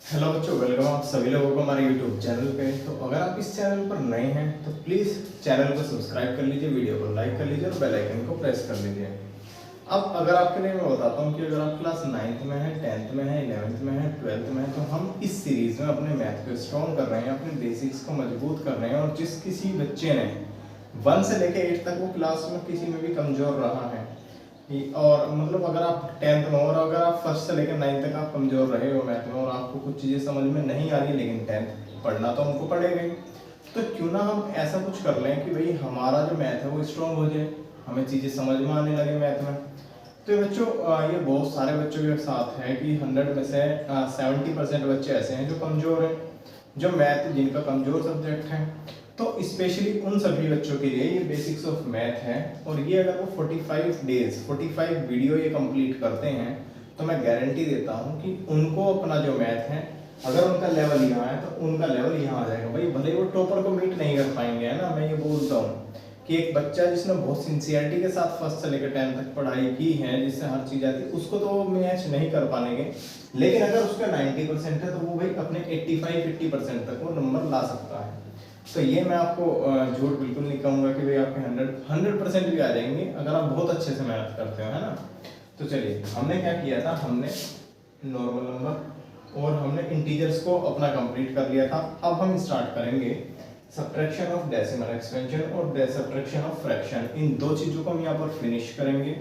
Hello बच्चों, welcome आप सभी लोगों को हमारे यूट्यूब चैनल पे। तो अगर आप इस चैनल पर नए हैं तो प्लीज़ चैनल को सब्सक्राइब कर लीजिए, वीडियो को लाइक कर लीजिए और बेल आइकन को प्रेस कर लीजिए। अब अगर आपके लिए मैं बताता हूँ कि अगर आप क्लास 9th में है, 10th में है, 11th में है, 12th में है, तो हम इस सीरीज़ में अपने मैथ को स्ट्रॉन्ग कर रहे हैं, अपने बेसिक्स को मजबूत कर रहे हैं। और जिस किसी बच्चे ने 1 से लेकर 8 तक वो क्लास में किसी में भी कमज़ोर रहा है, और मतलब अगर आप 10th में हो और अगर आप फर्स्ट से लेकर 9th तक आप कमज़ोर रहे हो मैथ में और आपको कुछ चीज़ें समझ में नहीं आ रही, लेकिन 10th पढ़ना तो हमको पड़ेगा ही, तो क्यों ना हम ऐसा कुछ कर लें कि भाई हमारा जो मैथ है वो स्ट्रॉन्ग हो जाए, हमें चीज़ें समझ में आने लगे मैथ में। तो ये बच्चों, ये बहुत सारे बच्चों के साथ है कि 100 में से 70% बच्चे ऐसे हैं जो कमज़ोर हैं, जो मैथ जिनका कमज़ोर सब्जेक्ट है। तो स्पेशली उन सभी बच्चों के लिए ये बेसिक्स ऑफ मैथ है। और ये अगर वो 45 वीडियो ये कंप्लीट करते हैं तो मैं गारंटी देता हूँ कि उनको अपना जो मैथ है, अगर उनका लेवल यहाँ है तो उनका लेवल यहाँ आ जाएगा। भाई भले वो टॉपर को मीट नहीं कर पाएंगे, है ना। मैं ये बोलता हूँ कि एक बच्चा जिसने बहुत सिंसियरिटी के साथ फर्स्ट से लेकर 10th तक पढ़ाई की है, जिससे हर चीज़ आती है, उसको तो वो मैच नहीं कर पाएंगे। लेकिन अगर उसका 90% है तो वो भाई अपने 85-80% तक वो नंबर ला सकता है। तो ये मैं आपको झूठ बिल्कुल नहीं कहूँगा कि भाई आपके 100% भी आ जाएंगे अगर आप बहुत अच्छे से मेहनत करते हो, है ना। तो चलिए, हमने क्या किया था, हमने नॉर्मल नंबर और हमने इंटीजर्स को अपना कंप्लीट कर लिया था। अब हम स्टार्ट करेंगे सब्ट्रैक्शन ऑफ डेसिमल एक्सपेंशन और सब्ट्रैक्शन ऑफ फ्रैक्शन। इन दो चीज़ों को हम यहाँ पर फिनिश करेंगे।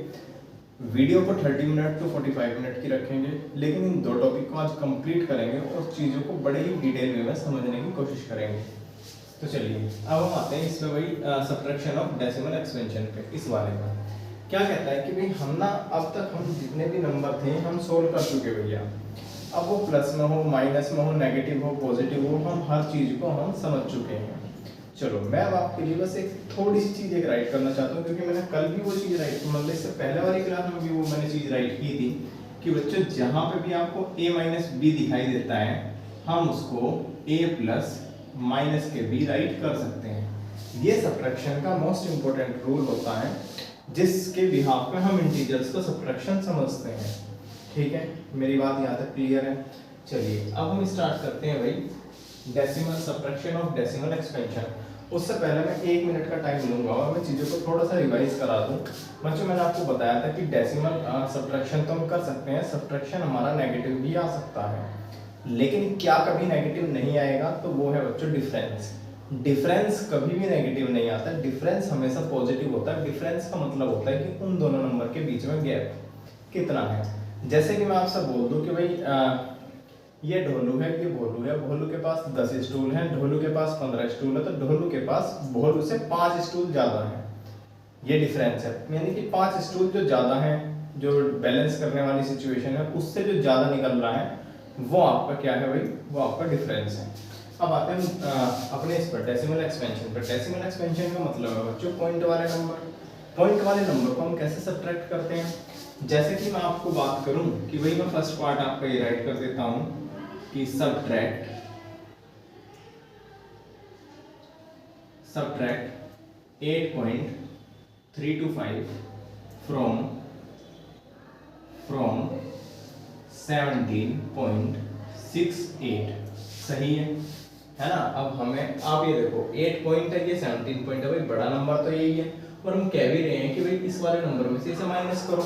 वीडियो को 30 मिनट टू 45 मिनट की रखेंगे, लेकिन इन दो टॉपिक को आज कंप्लीट करेंगे और चीज़ों को बड़े ही डिटेल में समझने की कोशिश करेंगे। तो चलिए, अब हम आते हैं इसमें वही सब्ट्रैक्शन ऑफ डेसिमल एक्सपेंशन पे। इस वाले में क्या कहता है कि भाई हम ना, अब तक हम जितने भी नंबर थे हम सोल्व कर चुके भैया। अब वो प्लस में हो, माइनस में हो, नेगेटिव हो, पॉजिटिव हो, हम हर चीज़ को हम समझ चुके हैं। चलो, मैं अब आपके लिए बस एक थोड़ी सी चीज़ एक राइट करना चाहता हूँ, क्योंकि मैंने कल भी वो चीज़ राइट, मतलब इससे पहले वाली क्लास में भी वो मैंने चीज़ राइट की थी कि बच्चों जहाँ पे भी आपको a माइनस बी दिखाई देता है, हम उसको a प्लस माइनस के बी राइट कर सकते हैं। ये सब्ट्रैक्शन का मोस्ट इंपॉर्टेंट रूल होता है, जिसके बिहाफ पे हम इंटीजर्स का सब्ट्रैक्शन समझते हैं। ठीक है, मेरी बात यहाँ तक क्लियर है। चलिए, अब हम स्टार्ट करते हैं भाई decimal subtraction of decimal expansion. उससे पहले मैं 1 मिनट का टाइम लूंगा और मैं चीज़ों को थोड़ा सा रिवाइज करा दूं। बच्चों, मैंने आपको बताया था कि डेसिमल सब्ट्रैक्शन तो हम कर सकते हैं, सब्ट्रैक्शन हमारा नेगेटिव भी आ सकता है, लेकिन क्या कभी नेगेटिव नहीं आएगा, तो वो है बच्चों डिफरेंस। डिफरेंस कभी भी नेगेटिव नहीं आता, डिफरेंस हमेशा पॉजिटिव होता है। डिफरेंस का मतलब होता है कि उन दोनों नंबर के बीच में गैप कितना है। जैसे कि मैं आपसे बोल दूं कि भाई ये ढोलू है, ये भोलू है, भोलू के पास 10 स्टूल हैं, ढोलू के पास 15 स्टूल है, तो ढोलू के पास भोलू से 5 स्टूल ज़्यादा है। ये डिफरेंस है, यानी कि 5 स्टूल जो ज़्यादा है, जो बैलेंस करने वाली सिचुएशन है उससे जो ज़्यादा निकल रहा है, वो आपका क्या है भाई, वो आपका डिफरेंस है। अब आते हैं अपने इस पर डेसिमल एक्सपेंशन पर। डेसिमल एक्सपेंशन का मतलब है बच्चों पॉइंट वाले नंबर। पॉइंट वाले नंबर को हम कैसे सब्ट्रैक्ट करते हैं, जैसे कि मैं आपको बात करूं कि भाई मैं फर्स्ट पार्ट आपका ये राइट कर देता हूं कि सब्ट्रैक्ट 8.325 फ्रॉम 17.68। सही है ना। अब हमें, आप ये देखो 8 पॉइंट है, ये 17 पॉइंट है, भाई बड़ा नंबर तो यही है, और हम कह भी रहे हैं कि भाई इस वाले नंबर में से इसे माइनस करो।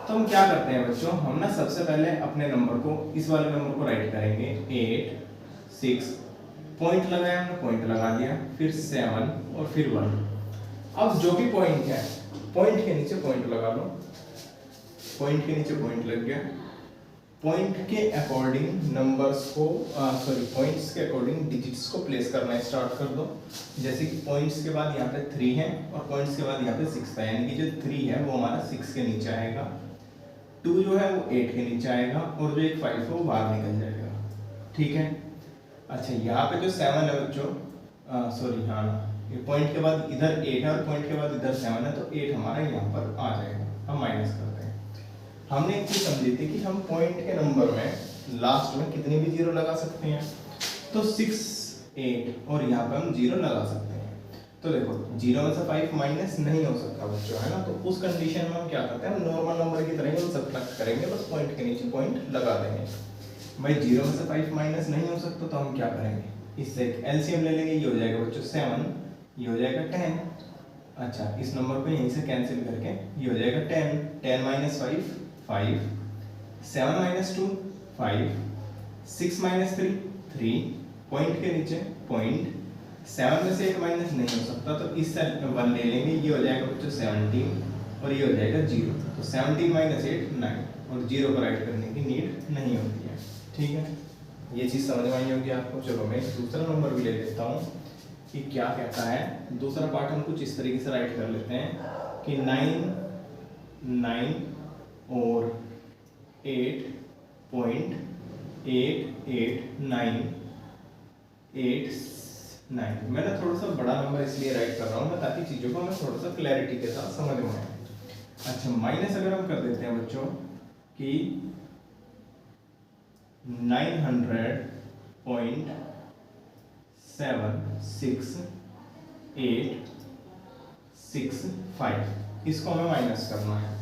तो हम क्या करते हैं बच्चों, हम ना सबसे पहले अपने नंबर को, इस वाले नंबर को राइट करेंगे 8 6 पॉइंट लगाया, हमने पॉइंट लगा दिया, फिर 7 और फिर 1। अब जो भी पॉइंट है, पॉइंट के नीचे पॉइंट लगा लो, पॉइंट के नीचे पॉइंट लग गया। पॉइंट के अकॉर्डिंग नंबर्स को, पॉइंट्स के अकॉर्डिंग डिजिट्स को प्लेस करना स्टार्ट कर दो। जैसे कि पॉइंट्स के बाद यहाँ पे 3 है और पॉइंट्स के बाद यहाँ पे 6 है, यानी कि जो 3 है वो हमारा 6 के नीचे आएगा, 2 जो है वो 8 के नीचे आएगा, और जो एक 5 है वो बाहर निकल जाएगा। ठीक है। अच्छा, यहाँ पे जो 7 है बच्चों, हाँ, ये पॉइंट के बाद इधर 8 है और पॉइंट के बाद इधर 7 है, तो 8 हमारा यहाँ पर आ जाएगा। हम माइनस करते हैं। हमने एक चीज समझी थी कि हम पॉइंट के नंबर में लास्ट में कितनी भी जीरो लगा सकते हैं, तो 6 8 और यहाँ पे हम 0 लगा सकते हैं। तो देखो 0 में से 5 माइनस नहीं हो सकता बच्चों, है ना। तो उस कंडीशन में हम क्या करते हैं, नॉर्मल नंबर की तरह ही हम सब्ट्रैक्ट करेंगे, बस पॉइंट के नीचे पॉइंट लगा देंगे। भाई 0 में से 5 माइनस नहीं हो सकता, तो हम क्या करेंगे, इससे एलसीएम ले लेंगे। ये हो जाएगा बच्चों 7, ये हो जाएगा 10। अच्छा, इस नंबर को यहीं से कैंसिल करके ये हो जाएगा 10, 10 माइनस 5 5, 7 माइनस 2 5, 6 माइनस 3 3, पॉइंट के नीचे पॉइंट, 7 में से 8 माइनस नहीं हो सकता, तो इस साइड में 1 ले लेंगे। ये हो जाएगा बच्चों 17 और ये हो जाएगा 0। तो 17 माइनस 8 9, और 0 को राइट करने की नीड नहीं होती है। ठीक है, ये चीज़ समझ में आई होगी आपको। चलो मैं दूसरा नंबर भी ले लेता हूँ कि क्या कहता है। दूसरा पार्ट हम कुछ इस तरीके से राइट कर लेते हैं कि 9 9 और 8.889 8 9। मैंने थोड़ा सा बड़ा नंबर इसलिए राइट कर रहा हूँ मैं, ताकि चीज़ों को मैं थोड़ा सा क्लैरिटी के साथ समझ में आए। अच्छा, माइनस अगर हम कर देते हैं बच्चों कि 900.76865, इसको हमें माइनस करना है।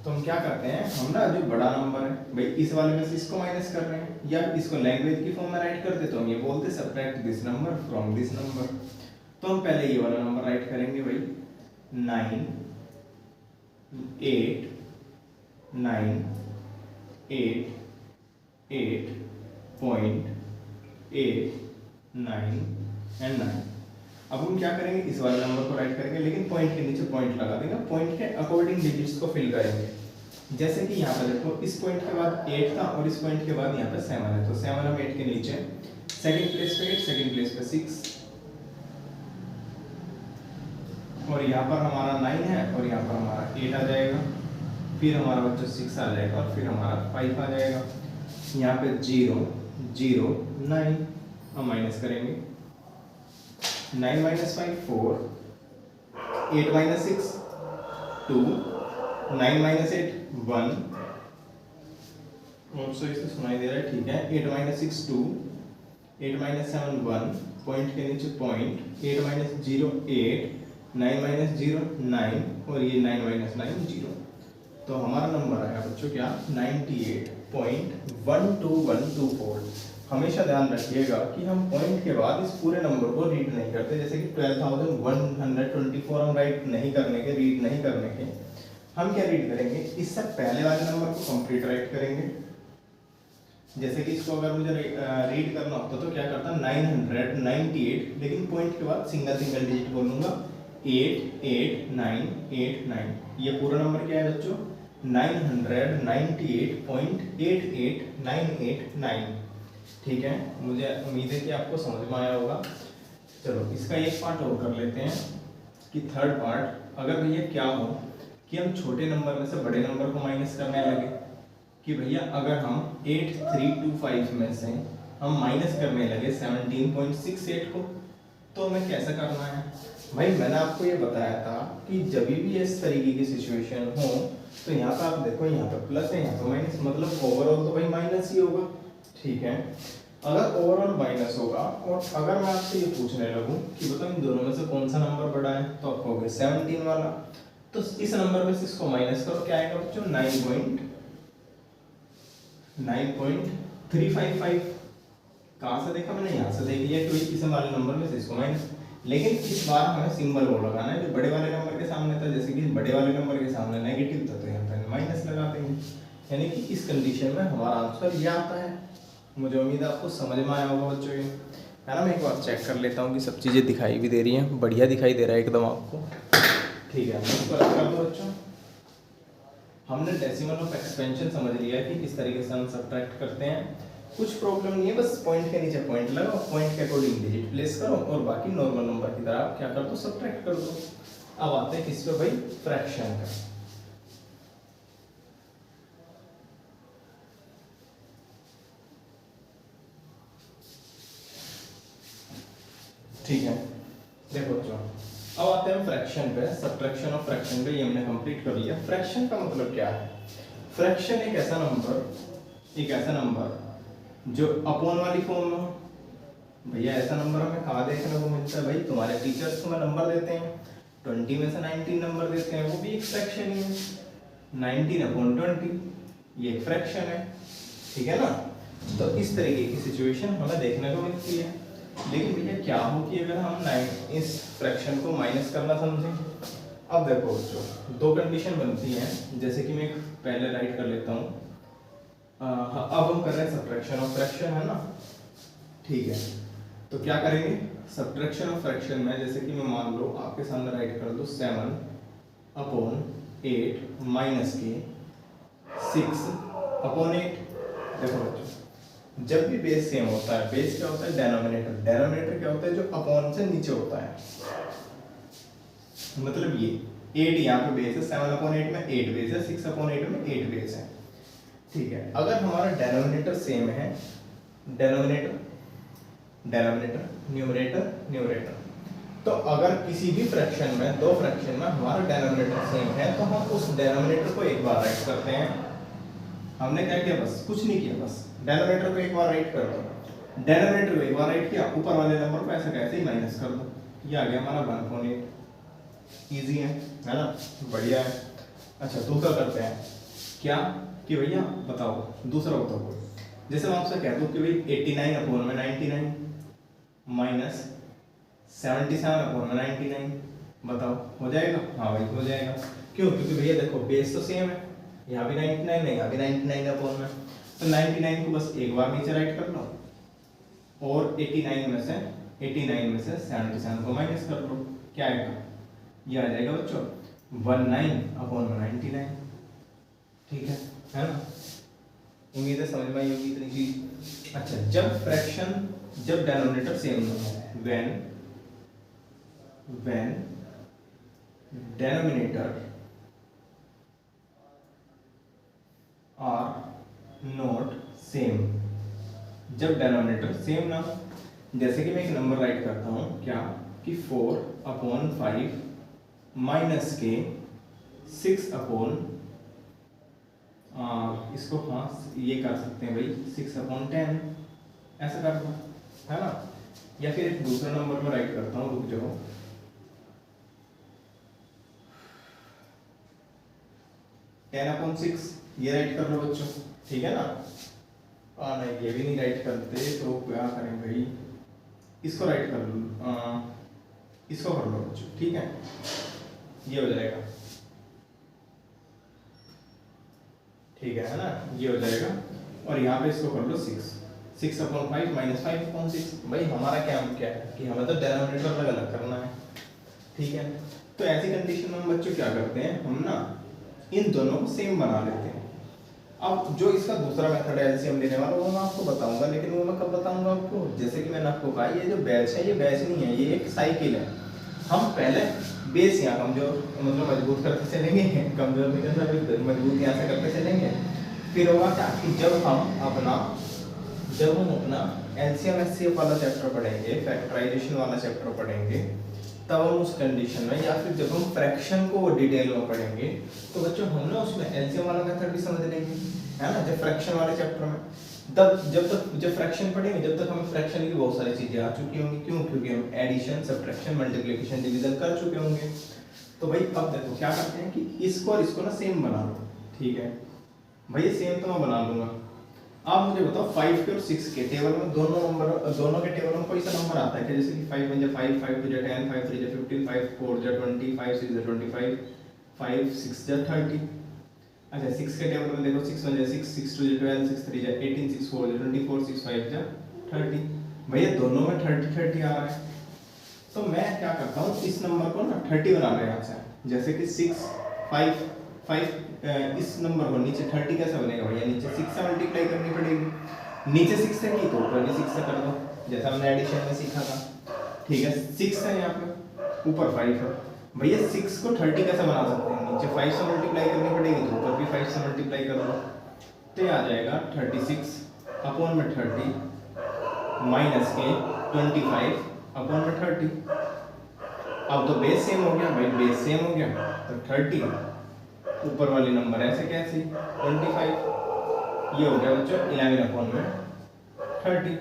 तो हम क्या करते हैं, हम ना जो बड़ा नंबर है भाई इस वाले में से इसको माइनस कर रहे हैं, या इसको लैंग्वेज की फॉर्म में राइट करते तो हम ये बोलते subtract this number from this number. तो हम पहले ये वाला नंबर राइट करेंगे भाई 9 8 9 8 8.889 एंड 9। अब हम क्या करेंगे, इस वाले नंबर को राइट करेंगे, लेकिन पॉइंट के नीचे पॉइंट लगा देंगे, पॉइंट के अकॉर्डिंग डिजिट्स को फिल करेंगे। जैसे कि यहाँ पे देखो, इस पॉइंट के बाद 8 था और इस पॉइंट के बाद यहाँ पे 7 है, तो 7 हम 8 के नीचे, सेकंड प्लेस पे 8, सेकंड प्लेस पे 6, और यहाँ पर हमारा 9 है और यहाँ पर हमारा 8 आ जाएगा, फिर हमारा बच्चा 6 आ जाएगा और फिर हमारा 5 आ जाएगा। यहाँ पे 0 0 9 हम माइनस करेंगे, 9 माइनस 5 4, 8 माइनस 6 2, 9 माइनस 8 1, सो इसे सुनाई दे रहा है, ठीक है। 8 माइनस 6 2, 8 माइनस 7 1, पॉइंट के नीचे पॉइंट, 8 माइनस 0 8, 9 माइनस 0 9, और ये 9 माइनस 9 0। तो हमारा नंबर आएगा बच्चों क्या, 98.12124। हमेशा ध्यान रखिएगा कि हम पॉइंट के बाद इस पूरे नंबर को रीड नहीं करते, जैसे कि 12,124 हम राइट नहीं करने के, रीड नहीं करने के, हम क्या रीड करेंगे, इससे पहले वाले नंबर को कंप्लीट राइट करेंगे। जैसे कि इसको अगर मुझे रीड करना होता तो क्या करता, 998, लेकिन पॉइंट के बाद सिंगल सिंगल डिजिट बोलूंगा, 88989। ये पूरा नंबर क्या है बच्चों, 998.88989। ठीक है, मुझे उम्मीद है कि आपको समझ में आया होगा। चलो इसका एक पार्ट और कर लेते हैं कि थर्ड पार्ट, अगर भैया क्या हो कि हम छोटे नंबर में से बड़े नंबर को माइनस करने लगे, कि भैया अगर हम 8325 में से हम माइनस करने लगे 17.68 को, तो हमें कैसे करना है। भाई मैंने आपको ये बताया था कि जब भी इस तरीके की सिचुएशन हो, तो यहाँ पे आप देखो, यहाँ पे प्लस है, यहाँ पे माइनस, मतलब ओवरऑल तो भाई माइनस ही होगा। ठीक है, अगर ओवरऑल माइनस होगा और अगर मैं आपसे ये पूछने लगूं कि बताओ इन दोनों में से कौन सा नंबर बड़ा है, तो आप कहोगे 17 वाला। तो इस नंबर में से इसको माइनस करो, क्या आएगा बच्चों, 9.355। कहाँ से देखा मैंने, यहाँ से देख लिया कि इस वाले नंबर में से इसको माइनस, लेकिन इस बार हमें सिंबल वो लगाना है जो बड़े वाले नंबर के सामने था। जैसे कि बड़े वाले नंबर के सामने नेगेटिव था, तो यहाँ पे माइनस लगा देंगे, यानी कि इस कंडीशन में हमारा आंसर ये आता है। मुझे उम्मीद है आपको समझ में आया होगा बच्चों, ये है ना। मैं एक बार चेक कर लेता हूँ कि सब चीज़ें दिखाई भी दे रही हैं, बढ़िया दिखाई दे रहा है एकदम आपको। ठीक है, इसको रख कर दो बच्चों। हमने डेसिमल ऑफ एक्सपेंशन समझ लिया कि किस तरीके से हम सब्ट्रैक्ट करते हैं। कुछ प्रॉब्लम नहीं है, बस पॉइंट के नीचे पॉइंट लगाओ, पॉइंट के अकॉर्डिंग डिजिट प्लेस करो, और बाकी नॉर्मल नंबर की तरह आप क्या कर दो, सब्ट्रैक्ट कर दो। अब आते हैं किस पे भाई, फ्रैक्शन का। ठीक है, देखो बच्चों, अब आते हैं फ्रैक्शन पे। सब्ट्रैक्शन और फ्रैक्शन पे ये हमने कंप्लीट कर लिया। फ्रैक्शन का मतलब क्या है, फ्रैक्शन एक ऐसा नंबर जो अपॉन वाली फॉर्म में। भैया ऐसा नंबर हमें कहाँ देखने को मिलता है, भाई तुम्हारे टीचर्स तुम्हें नंबर देते हैं, 20 में से 19 नंबर देते हैं, वो भी एक फ्रैक्शन ही है। 19/20 ये एक फ्रैक्शन है, ठीक है ना। तो इस तरीके की सिचुएशन हमें देखने को मिलती है। लेकिन भैया क्या हो कि अगर हम 9 इस फ्रैक्शन को माइनस करना समझें। अब देखो बच्चों, दो कंडीशन बनती हैं, जैसे कि मैं पहले राइट कर लेता हूँ। अब हम कर रहे हैं सब्ट्रैक्शन ऑफ फ्रैक्शन, है ना, ठीक है। तो क्या करेंगे, सब्ट्रैक्शन ऑफ फ्रैक्शन में जैसे कि मैं मान लो आपके सामने राइट कर दो 7/8 माइनस के 6/8। देखो बच्चों, जब भी बेस सेम होता है, बेस क्या होता है, डेनोमिनेटर, डेनोमिनेटर क्या होता है, जो अपॉन से नीचे होता है। मतलब ये 8 यहाँ पे बेस है, 7/8 में 8 बेस है, 6/8 में 8 बेस है, ठीक है। अगर हमारा डेनोमिनेटर सेम है, डेनोमिनेटर डेनोमिनेटर न्यूमरेटर न्यूमरेटर, तो अगर किसी भी फ्रैक्शन में, दो फ्रैक्शन में हमारा डेनोमिनेटर सेम है, तो हम उस डेनोमिनेटर को एक बार राइट करते हैं। हमने क्या किया, बस कुछ नहीं किया, बस डेनोमिनेटर को एक बार राइट कर दो। डेनोमिनेटर को एक बार राइट किया, ऊपर वाले नंबर को ऐसे कैसे ही माइनस कर दो, ये आ गया हमारा 1/8। इजी है ना, बढ़िया है। अच्छा दूसरा करते हैं, क्या कि भैया बताओ, दूसरा बताओ, जैसे मैं आपसे कह दूं कि भाई 89/99 माइनस 77/99, बताओ हो जाएगा? हाँ भाई हो जाएगा। क्यों? क्योंकि भैया देखो बेस तो सेम है, यहाँ भी 99 है, यहाँ भी 99 अपॉन में, तो 99 को बस एक बार नीचे राइट कर लो, और 89 में से 77 को माइनस कर लो, क्या आएगा, ये आ जाएगा बच्चों 19/99, ठीक है ना। उम्मीद है समझ में आई होगी इतनी चीज। अच्छा, जब फ्रैक्शन, जब डेनोमिनेटर सेम ना हो, when denominator are not same, जब डेनोमिनेटर सेम ना हो, जैसे कि मैं एक नंबर राइट करता हूं, क्या कि 4/5 माइनस के 6/, इसको हाँ ये कर सकते हैं भाई 6/10, ऐसा कर दो, है ना। या फिर एक दूसरा नंबर में राइट करता हूँ, रुक जाओ, 10/6, ये राइट कर लो बच्चों, ठीक है ना। नहीं ये भी नहीं राइट करते, तो क्या करें भाई, इसको राइट कर लो, इसको कर लो बच्चों, ठीक है, ये हो जाएगा, ठीक है ना, ये हो जाएगा। और यहाँ पे इसको कर लो 6/5 माइनस 5/6। भाई हमारा क्या है कि हमें तो डेनोमिनेटर अलग अलग करना है, ठीक है। तो ऐसी कंडीशन में हम बच्चों क्या करते हैं, हम ना इन दोनों को सेम बना लेते हैं। अब जो इसका दूसरा मेथड है एलसीएम लेने वाला, वो मैं आपको बताऊंगा, लेकिन वो मैं कब बताऊंगा आपको, जैसे कि मैंने आपको कहा ये जो बैच है, ये बैच नहीं है, ये एक साइकिल है। हम पहले बेस यहाँ कमजोर, मतलब मजबूत करते चलेंगे, कमजोर नहीं करना, फिर मजबूत यहाँ से करते चलेंगे। फिर होगा क्या कि जब हम अपना एलसीएम एचसीएफ वाला चैप्टर पढ़ेंगे, फैक्टराइजेशन वाला चैप्टर पढ़ेंगे, तब हम उस कंडीशन में, या फिर जब हम फ्रैक्शन को डिटेल में पढ़ेंगे, तो बच्चों हम ना उसमें एलसीएम वाला मेथड भी समझ लेंगे, है ना। जब फ्रैक्शन वाले चैप्टर में, तब जब फ्रैक्शन पढ़ेंगे, जब तक हमें फ्रैक्शन की बहुत सारी चीजें आ चुकी होंगी। क्यों? क्योंकि हम एडिशन, सब्ट्रैक्शन, मल्टीप्लिकेशन, डिवीजन कर चुके होंगे। तो भाई अब देखो क्या करते हैं कि इसको और इसको ना सेम बना लो, ठीक है भैया, सेम तो मैं बना लूंगा। आप मुझे बताओ 5 के और 6 के टेबल में, दोनों के टेबल में कोई सा नंबर आता है क्या? जैसे कि 5 1 5, 5 2 10, 5 3 15, 5 4 20, 5 6 25, 5 6 30। अच्छा 6 के टेबल में देखो 6 1 6, 6 2 12, 6 3 18, 6 4 24, 6 5 30। भैया दोनों में 30 30 आ रहा है, तो मैं क्या करता हूँ, इस नंबर को ना 30 बना रहे हैं आपसे। जैसे कि 6 5 5, इस नंबर को नीचे 30 कैसे बनेगा भैया, नीचे 6 से मल्टीप्लाई करनी पड़ेगी, नीचे 6 से की तो ऊपर भी 6 से कर दो, जैसा हमने एडिशन में सीखा था, ठीक है। 6 है यहाँ पे, ऊपर 5 है, भैया 6 को 30 कैसे बना सकते हैं, नीचे 5 से मल्टीप्लाई करनी पड़ेगी, तो ऊपर भी 5 से मल्टीप्लाई कर दो, तो ये आ जाएगा 36/30 माइनस के 25/30। अब तो बेस सेम हो गया भाई, बेस सेम हो गया, तो 30 ऊपर वाले नंबर ऐसे कैसे 25, ये हो गया बच्चों 11/30।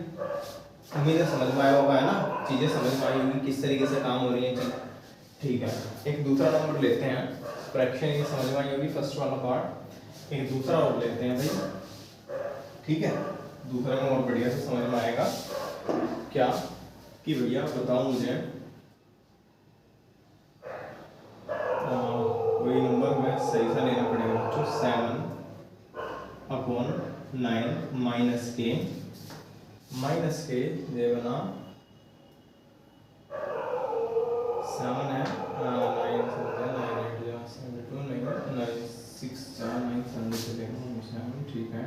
उम्मीद है समझ में आया होगा, है ना, चीजें समझ में आई होंगी किस तरीके से काम हो रही है चीज, ठीक है। एक दूसरा नंबर लेते हैं, फ्रैक्शन ये समझ में आई होगी फर्स्ट वाला पार्ट, एक दूसरा और लेते हैं भाई, ठीक है। दूसरे में और बढ़िया से समझ में आएगा। क्या कि भैया बताओ मुझे वही नंबर में सही सा लेना पड़ेगा बच्चों, 7/9 माइनस के ये बना 7 है 9 9 8 नहीं 9 6 4 9 7 चलेगा, ठीक है।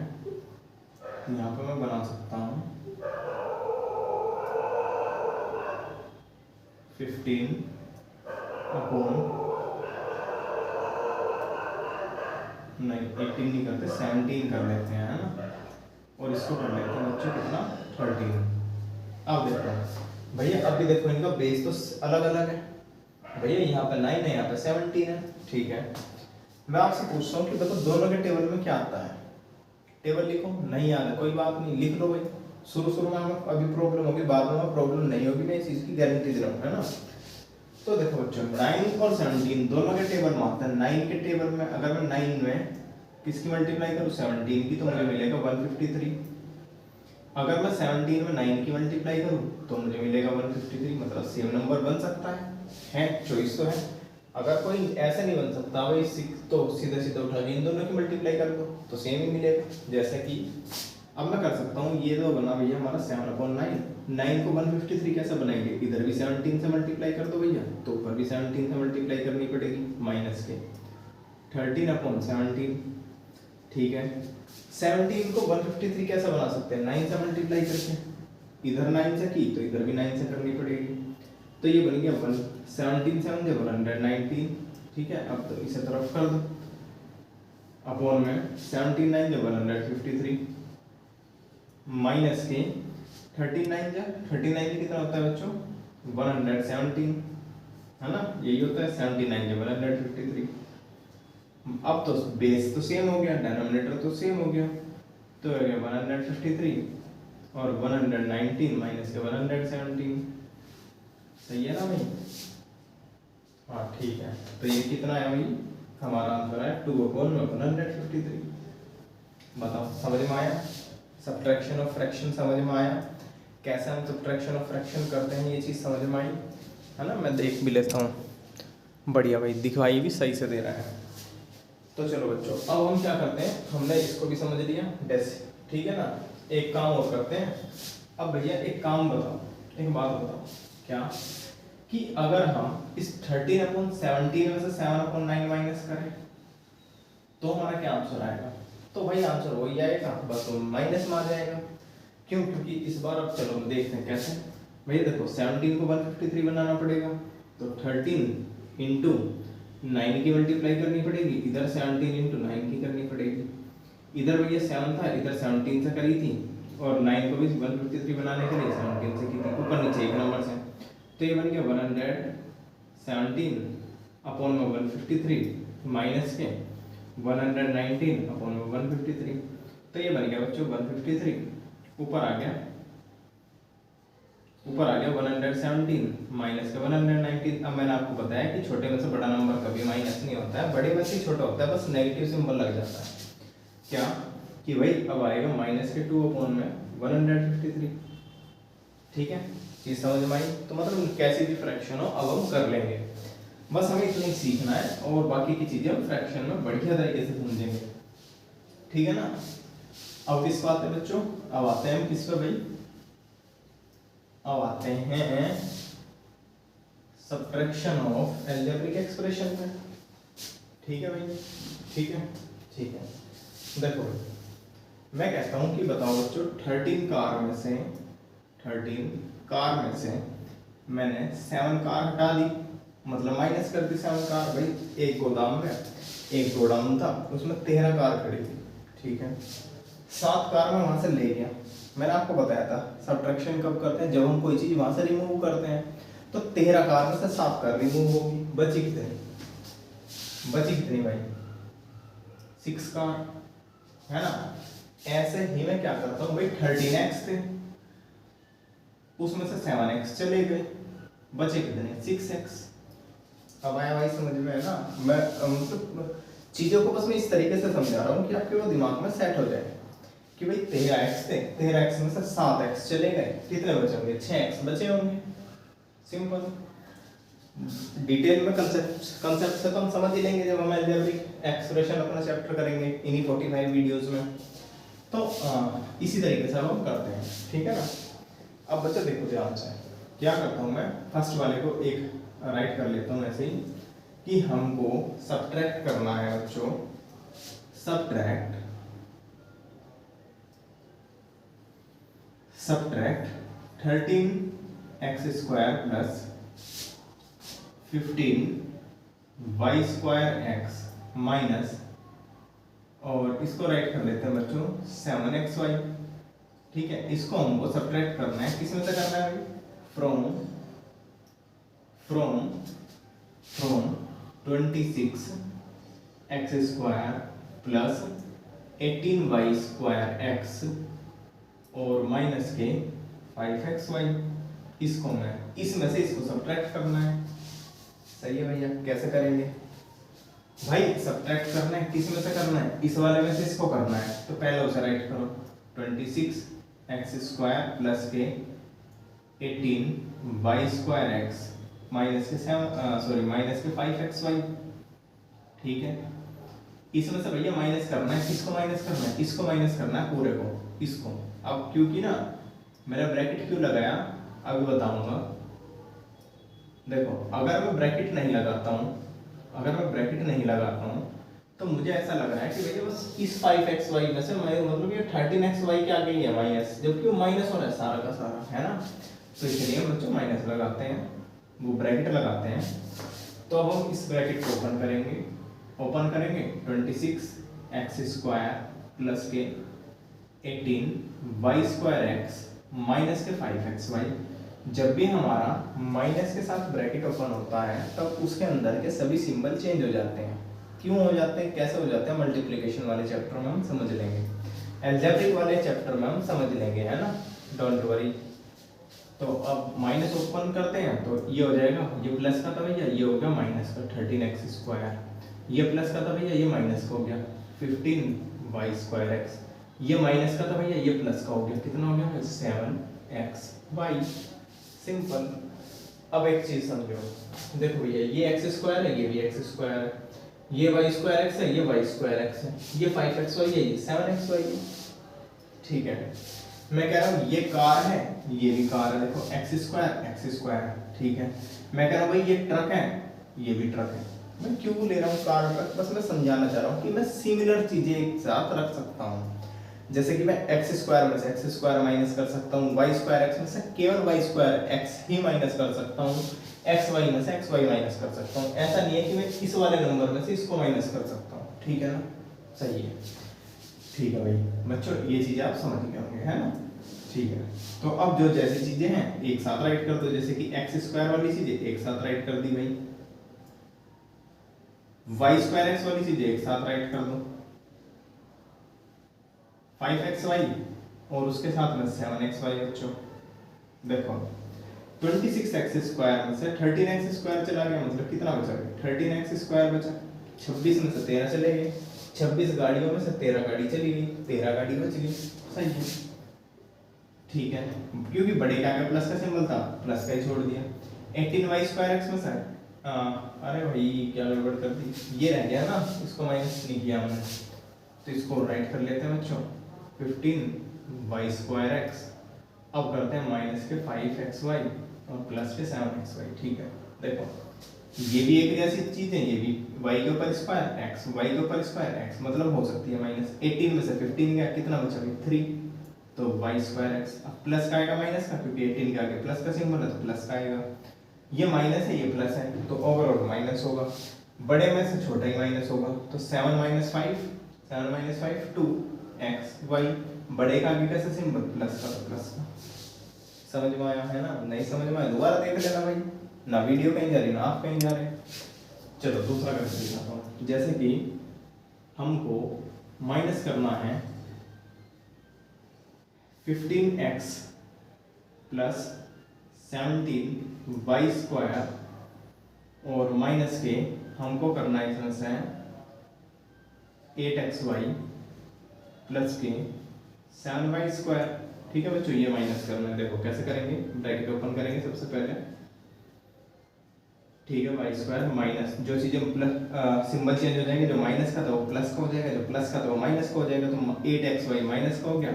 यहाँ पे मैं बना सकता हूँ 15 अपॉन नहीं 18 नहीं करते 17 कर लेते हैं, है ना। और इसको कर लेते हैं बच्चों कितना 13। अब देखो भैया, अब भी देखो इनका बेस तो अलग अलग है भैया, यहाँ पे 9 है, यहाँ पे 17 है, ठीक है। मैं आपसे पूछता हूँ कि देखो दोनों के टेबल में क्या आता है, टेबल लिखो, नहीं याद है कोई बात नहीं, लिख लो भाई। शुरू में हमें अभी प्रॉब्लम होगी, बाद में प्रॉब्लम नहीं होगी, मैं इस चीज़ की गारंटी दे रहा हूँ, है ना। तो देखो बच्चों 9 और 17 दोनों के टेबल में आता है। 9 के टेबल में अगर मैं 9 में किसकी मल्टीप्लाई करूँ 17 की, तो मुझे मिलेगा 153। अगर मैं 17 में 9 की मल्टीप्लाई करूँ तो मुझे मिलेगा 153, मतलब सेम नंबर बन सकता है चॉइस तो है। अगर कोई ऐसा नहीं बन सकता भाई तो सीधा सीधा उठा के इन दोनों की मल्टीप्लाई कर दो तो सेम ही मिलेगा। जैसे कि अब मैं कर सकता हूँ, ये तो बना भैया हमारा 7/9, 9 को 153 कैसे बनाएंगे, इधर भी 17 से मल्टीप्लाई कर दो भैया, तो ऊपर भी 17 से मल्टीप्लाई करनी पड़ेगी, माइनस के 13/17, ठीक है। 17 को 153 कैसे बना सकते हैं, 9 से मल्टीप्लाई करके, इधर 9 से की तो इधर भी 9 से करनी पड़ेगी, तो ये बन गया 17 7 जो 119, ठीक है। अब तो इसे तरफ कर दो, अपॉन में 17 9 जो 153 माइनस के 39 जो 39 कितना होता है बच्चों 117, है ना, यही होता है 79 जो 153। अब तो बेस तो सेम हो गया, डिनोमिनेटर तो सेम हो गया, तो हो गया 153 और 119 माइनस के 117, सही है ना भाई। हाँ ठीक है, तो ये कितना है भाई, हमारा आंसर है 2/153। बताओ समझ में आया, सब्ट्रैक्शन ऑफ फ्रैक्शन समझ में आया, कैसे हम सब्ट्रैक्शन ऑफ फ्रैक्शन करते हैं ये चीज़ समझ में आई, है ना। मैं देख भी लेता हूँ, बढ़िया भाई, दिखवाई भी सही से दे रहा है। तो चलो बच्चों, अब हम क्या करते हैं, हमने इसको भी समझ लिया डेस, ठीक है ना। एक काम और करते हैं, अब भैया एक काम बताओ, एक बात बताओ, क्या कि अगर हम इस 13/17 में से 7/9 माइनस करें तो हमारा क्या आंसर आएगा, तो भाई आंसर वही आएगा, बस वो माइनस में आ जाएगा। क्यों, क्योंकि इस बार अब चलो देखते हैं कैसे। भैया देखो 17 को 153 बनाना पड़ेगा, तो 13 इंटू 9 की मल्टीप्लाई करनी पड़ेगी, इधर 17 इंटू 9 की करनी पड़ेगी, इधर भैया 7 था, इधर 17 से करी थी, और 9 को भी 153 बनाने के लिए 17 से की थी, ऊपर नीचे एक नंबर से, तो ये बन गया 117 अपॉन में 153 माइनस के 119 अपॉन में 153, तो ये बन गया बच्चों 153, ऊपर आ गया 117 माइनस के 119। अब मैंने आपको बताया कि छोटे में से बड़ा नंबर कभी माइनस नहीं होता है, बड़े में से छोटा होता है, बस नेगेटिव सिंबल लग जाता है। क्या कि भाई अब आएगा माइनस के 2 अपॉन में 153, ठीक है, चीज समझ में आई। तो मतलब कैसी भी फ्रैक्शन हो अब हम कर लेंगे, बस हमें इतना ही सीखना है, और बाकी की चीजें हम फ्रैक्शन में बढ़िया तरीके से समझेंगे, ठीक है ना। अब किस बात है बच्चों, अब आते हैं हम किस पे भाई, अब आते हैं सब्ट्रैक्शन ऑफ अलजेब्रिक एक्सप्रेशन में, ठीक है भाई, ठीक है, ठीक है। देखो मैं कहता हूं कि बताओ बच्चों 13 कार में से मैंने 7 कार हटा दी, मतलब माइनस कर दी 7 कार। भाई एक गोदाम में एक गोडाउन था, उसमें 13 कार खड़ी थी, ठीक है। 7 कार में वहां से ले गया, मैंने आपको बताया था सब्ट्रैक्शन कब करते हैं, जब हम कोई चीज वहां से रिमूव करते हैं। तो 13 कार में से 7 कार रिमूव होगी, बची कितनी भाई 6 कार, है ना। ऐसे ही मैं क्या करता हूँ भाई 13x थे, उसमें से 7x चले गए, बचे कितने 6x। अब आया भाई समझ में, है ना। मैं मतलब चीजों को बस मैं इस तरीके से समझा रहा हूँ कि आपके वो दिमाग में सेट हो जाए कि भाई 13x थे, 13x में से 7x चले गए, कितने बचेंगे? 6x बचे होंगे। सिंपल। डिटेल में कंसेप्ट से तो हम समझ ही लेंगे जब हम अलजेब्रिक एक्सप्रेशन अपना चैप्टर करेंगे इन्हीं 45 वीडियोस में। तो इसी तरीके से हम करते हैं, ठीक है ना। अब बच्चों देखो ध्यान से, क्या करता हूँ मैं, फर्स्ट वाले को एक राइट कर लेता हूँ ऐसे ही कि हमको सब्ट्रैक्ट करना है बच्चों, subtract 13x square plus 15y square x minus, और इसको राइट कर लेते हैं बच्चों 7xy, ठीक है। इसको हमको सब्ट्रैक्ट करना है, किसमें से करना है? From 26x square plus 18y square x और माइनस के 5xy। इसको मैं इसमें से इसको सब्ट्रैक्ट करना है। सही है भैया, कैसे करेंगे भाई? सब्ट्रैक्ट करना है, किस में से करना है? इस वाले में से इसको करना है, तो पहले उसे राइट करो 26x स्क्वायर प्लस के 18y स्क्वायर x माइनस के 5xy, ठीक है। इसमें से भैया माइनस करना है, किसको माइनस करना है? इसको माइनस करना है पूरे को, इसको। अब क्योंकि ना मेरा ब्रैकेट क्यों लगाया अभी बताऊंगा। देखो अगर मैं ब्रैकेट नहीं लगाता हूँ तो मुझे ऐसा लग रहा है कि भैया बस इस 5xy में से मैं मतलब ये 13xy के आगे ही है माइनस, जबकि वो माइनस हो रहा है सारा का सारा, है ना। तो इसलिए हम बच्चों माइनस लगाते हैं, वो ब्रैकेट लगाते हैं। तो अब हम इस ब्रैकेट को ओपन करेंगे 26x स्क्वायर प्लस के 18y स्क्वायर x माइनस के 5xy। जब भी हमारा माइनस के साथ ब्रैकेट ओपन होता है तब उसके अंदर के सभी सिंबल चेंज हो जाते हैं। क्यों हो जाते हैं, कैसे हो जाते हैं? मल्टीप्लिकेशन वाले चैप्टर में हम समझ लेंगे, अलजेब्रिक वाले चैप्टर में हम समझ लेंगे, है ना, डोंट वरी। तो अब माइनस ओपन करते हैं तो ये हो जाएगा, ये प्लस का था भैया, ये हो गया माइनस का 13x स्क्वायर, ये प्लस का था भैया, ये माइनस का हो गया 15y स्क्वायर x, ये माइनस का था भैया, ये प्लस का हो गया, कितना हो गया 7xy। सिंपल। अब एक चीज समझो, देखो भैया ये x स्क्वायर है, ये भी x स्क्वायर है, ये y स्क्वायर x है, ये y स्क्वायर x है, ये 5xy है, ये 7xy है, ठीक है। मैं कह रहा हूँ ये कार है, ये भी कार है, देखो x स्क्वायर, ठीक है। मैं कह रहा हूँ भाई ये ट्रक है, ये भी ट्रक है। मैं क्यों ले रहा हूँ कार ट्रक? बस मैं समझाना चाह रहा हूँ कि मैं सिमिलर चीजें एक साथ रख सकता हूँ। जैसे कि मैं x स्क्वायर में से x स्क्वायर माइनस कर सकता हूँ, y स्क्वायर x में से केवल y स्क्वायर x ही माइनस कर सकता हूँ, xy में से xy माइनस कर सकता हूँ। ऐसा नहीं है कि मैं इस वाले नंबर में से इसको माइनस कर सकता हूँ, ठीक है ना। सही है, ठीक है भाई बच्चों, ये चीजें आप समझ गए होंगे, है ना। ठीक है, तो अब जो जैसी चीजें हैं एक साथ राइट कर दो, जैसे कि x स्क्वायर वाली चीजें एक साथ राइट कर दी भाई, y स्क्वायर x वाली चीजें एक साथ राइट कर दो, 5xy और उसके साथ में 7xy। बच्चों देखो 26x स्क्वायर में से 13x स्क्वायर चला गया, मतलब कितना बचा? 13x स्क्वायर बचा। 26 में से 13 चले गए, 26 गाड़ियों में से 13 गाड़ी चली गई, 13 गाड़ी बच गई। सही है, ठीक है, क्योंकि बड़े के आगे प्लस का सिंबल था, प्लस का ही छोड़ दिया। 18y स्क्वायर x में से अरे भाई क्या गड़बड़ कर दी, ये रह गया ना, इसको माइनस नहीं किया हमने, तो इसको राइट कर लेते हैं बच्चों 15y स्क्वायर x। अब करते हैं माइनस के 5xy और प्लस के 7xy, ठीक है। देखो ये भी एक जैसी चीज है, ये भी y के ऊपर स्क्वायर x, y के ऊपर स्क्वायर x, मतलब हो सकती है माइनस। 18 में से 15 गया, कितना बचा? 3, तो y स्क्वायर x। अब प्लस का आएगा माइनस का, क्योंकि 18 के आगे प्लस का सिंबल है तो प्लस का आएगा। ये माइनस है, ये प्लस है, तो ओवरऑल माइनस होगा, बड़े में से छोटा ही माइनस होगा, तो 7 - 5 2xy, बड़े का आगे कैसे सिंबल? प्लस का, तो प्लस का। समझ में आया है ना? नहीं समझ में आया दोबारा देख लेना भाई, ना वीडियो कहीं जा रही ना आप कहीं जा रहे। चलो दूसरा करके दिखाता हूँ, जैसे कि हमको माइनस करना है 15x प्लस 17y स्क्वायर और माइनस के हमको करना है इसमें से 8xy प्लस के 7y²। ठीक है बच्चों, ये माइनस करना है। देखो कैसे करेंगे, ब्रैकेट ओपन करेंगे सबसे पहले। ठीक है, y² माइनस, जो चीजें प्लस सिंबल चेंज हो जाएंगे, जो माइनस का था वो प्लस का हो जाएगा, जो प्लस का था वो माइनस का हो जाएगा। तो 8xy माइनस का हो गया,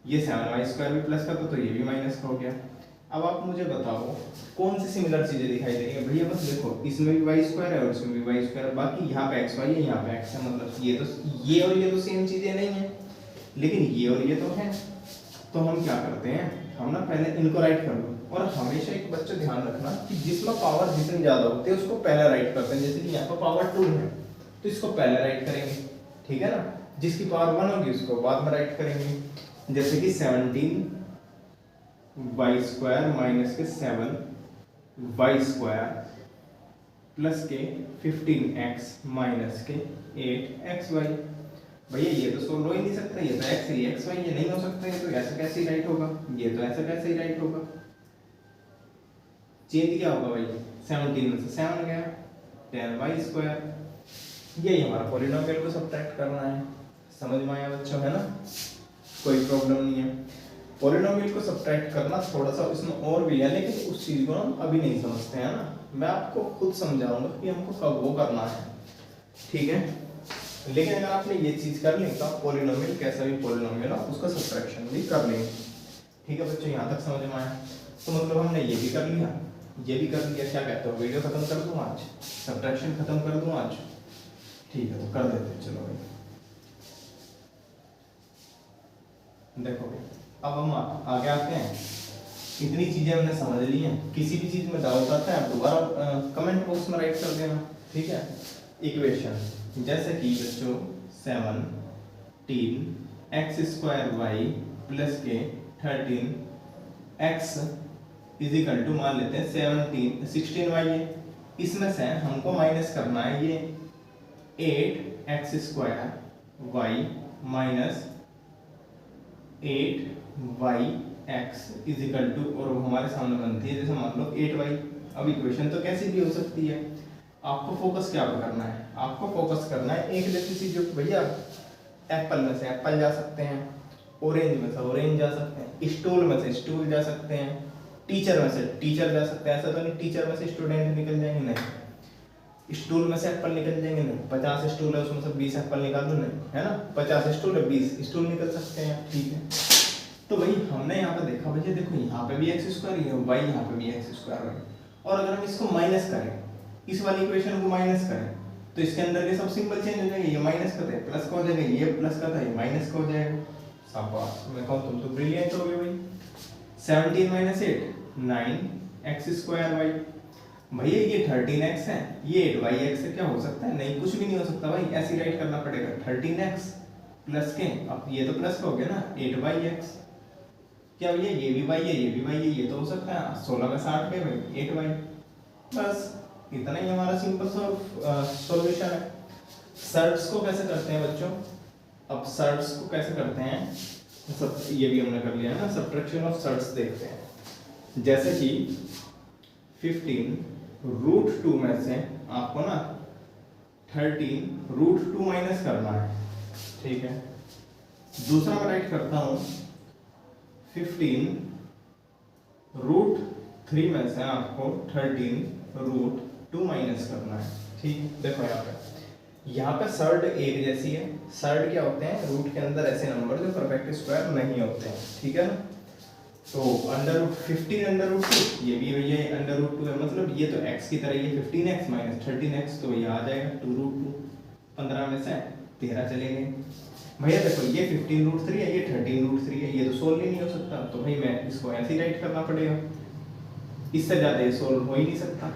ये 7y² भी प्लस का था तो ये भी माइनस का हो गया। अब आप मुझे बताओ कौन सी सिमिलर चीजें दिखाई देंगी भैया? बस देखो, इसमें भी y² है और इसमें भी y², बाकी यहाँ पे xy है, यहाँ पे x है। मतलब ये और ये तो सेम चीजें नहीं है, लेकिन ये और ये तो है। तो हम क्या करते हैं, हम ना पहले इनको राइट कर लो। और हमेशा एक बच्चा ध्यान रखना कि जिसमें पावर जितनी ज्यादा होती है उसको पहले राइट करते हैं। जैसे कि यहाँ पर पावर 2 है तो इसको पहले राइट करेंगे, ठीक है ना। जिसकी पावर 1 होगी उसको बाद में राइट करेंगे। जैसे कि 17y² माइनस के 7y² प्लस के 15x माइनस के 8xy। भैया ये तो सोल्व हो ही नहीं सकता, ये तो x है, ये xy, ये नहीं हो सकता। ये तो ऐसा कैसे ही राइट होगा, ये तो ऐसा कैसे ही राइट होगा। चेंज क्या होगा भाई, 17 में से 7 गया, 10y²। यही हमारा पॉलिनोमियल को सब्ट्रैक्ट करना है। समझ में आया बच्चों, है ना? कोई प्रॉब्लम नहीं है। पॉलिनोमियल को सब्ट्रैक्ट करना थोड़ा सा इसमें और भी है, लेकिन उस चीज को हम अभी नहीं समझते हैं ना। मैं आपको खुद समझाऊंगा कि हमको कब वो करना है, ठीक है। लेकिन अगर आपने ये चीज कर ली तो आप पॉलिनोमियल, कैसा भी पॉलिनोमियल आप उसका सब्ट्रैक्शन भी कर लेंगे। ठीक है बच्चों, यहाँ तक समझ में आया? तो मतलब हमने ये भी कर लिया, ये भी कर लिया। क्या कहते हो, वीडियो खत्म कर दूं आज, सब्ट्रैक्शन खत्म कर दूं आज? ठीक है, तो कर देते हैं। चलो भाई देखो भाई, अब हम आगे आते हैं। इतनी चीजें हमने समझ ली हैं। किसी भी चीज में डाउट आता है आप दोबारा कमेंट बॉक्स में राइट कर देना, ठीक है। इक्वेशन जैसे कि बच्चों 17x² प्लस के 13x इज इक्वल टू, मान लेते हैं 16y है। इसमें से हमको माइनस करना है ये 8x² minus 8yx is equal to, और हमारे सामने बनती है जैसे मान लो 8y। अब इक्वेशन तो कैसी भी हो सकती है, आपको फोकस क्या करना है? आपको फोकस करना है एक जैसी चीज। जो भैया एप्पल में से एप्पल जा सकते हैं, ऑरेंज में से ऑरेंज जा सकते हैं, स्टूल में से स्टूल जा सकते हैं, टीचर में से टीचर जा सकते हैं। ऐसा तो नहीं टीचर में से स्टूडेंट निकल जाएंगे, नहीं। स्टूल में से एप्पल निकल जाएंगे, नहीं। 50 स्टूल है उसमें से 20 एप्पल निकाल दो, नहीं, है ना। 50 स्टूल है, 20 स्टूल निकल सकते हैं, ठीक है। तो भाई हमने यहाँ पे देखा भैया, देखो यहाँ पे भी x² है, y यहाँ पे भी x² है। और अगर हम इसको माइनस करें, इस वाली इक्वेशन को माइनस करें, तो इसके अंदर के सब सिंबल चेंज हो जाएंगे। ये माइनस का था प्लस का हो जाएगा, ये प्लस का था ये माइनस का हो जाएगा। शाबाश, मैं कहूँ तुम तो ब्रिलियंट हो गए भाई। 17 - 8 9x²y। भैया ये 13x है, ये 8yx है, क्या हो सकता है? नहीं, कुछ भी नहीं हो सकता भाई, ऐसे ही राइट करना पड़ेगा। 13x प्लस के, अब ये तो प्लस का हो गया ना, 8yx। क्या भैया ये भी y है, ये भी y है, ये तो हो सकता है। 16 में 60 के भाई 8y। बस इतना ही हमारा सिंपल सॉल्यूशन है। सर्ट्स को कैसे करते हैं बच्चों? अब सर्ट्स को कैसे करते हैं, सब ये भी हमने कर लिया है ना। सब्ट्रैक्शन ऑफ सर्ट्स देखते हैं। जैसे कि 15√2 में से आपको ना 13√2 माइनस करना है, ठीक है। दूसरा मैं राइट करता हूं, 15√3 में से आपको 13√2 माइनस करना है, ठीक। देखो यहाँ पे सर्ड एक जैसी है। सर्ड क्या होते हैं? रूट के अंदर ऐसे नंबर जो परफेक्ट स्क्वायर नहीं होते हैं, ठीक है ना। तो √15√2 ये भी भैया √2 है, मतलब ये तो x की तरह, ये 15x माइनस 13x, तो ये आ जाएगा 2√2। 15 में से 13 चलेंगे भैया। देखो ये 15√3 है, ये 13√3 है, ये तो सोल्व ही नहीं हो सकता। तो भाई मैं इसको ऐसे ही राइट करना पड़ेगा, इससे ज्यादा ये सोल्व हो ही नहीं सकता।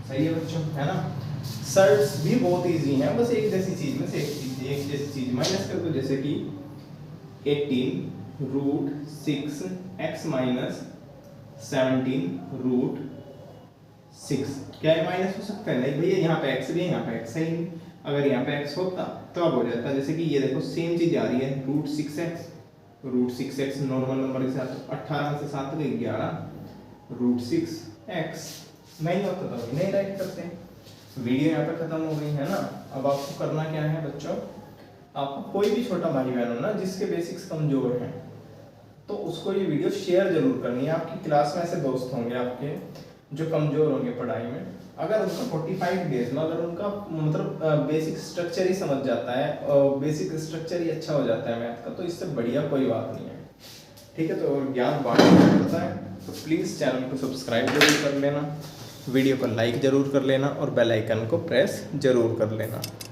सही है बच्चों, है ना। सर्ट्स भी बहुत इजी हैं, बस एक जैसी चीज में से एक जैसी चीज माइनस कर दो। जैसे कि 18√6x माइनस 17√6, क्या है माइनस हो सकता है? नहीं भैया, यहाँ पे x भी है, यहाँ पे x है ही। अगर यहाँ पे x होता तो अब हो जाता। जैसे कि ये देखो सेम चीज आ रही है, √6x नॉर्मल नंबर के साथ 18 में से 7 गई 11, √6x नहीं होता तो नहीं राइट करते। वीडियो यहाँ पे खत्म हो गई है ना। अब आपको करना क्या है बच्चों, आपका कोई भी छोटा भाई बहन हो ना जिसके बेसिक्स कमजोर हैं, तो उसको ये वीडियो शेयर जरूर करनी है। आपकी क्लास में ऐसे दोस्त होंगे आपके जो कमजोर होंगे पढ़ाई में, अगर उनका 45 डेज में अगर उनका मतलब बेसिक स्ट्रक्चर ही समझ जाता है और बेसिक स्ट्रक्चर ही अच्छा हो जाता है मैथ का, तो इससे बढ़िया कोई बात नहीं है। ठीक है, तो ज्ञान बांटना पड़ता है, तो प्लीज़ चैनल को सब्सक्राइब जरूर कर लेना, वीडियो को लाइक ज़रूर कर लेना और बेल आइकन को प्रेस ज़रूर कर लेना।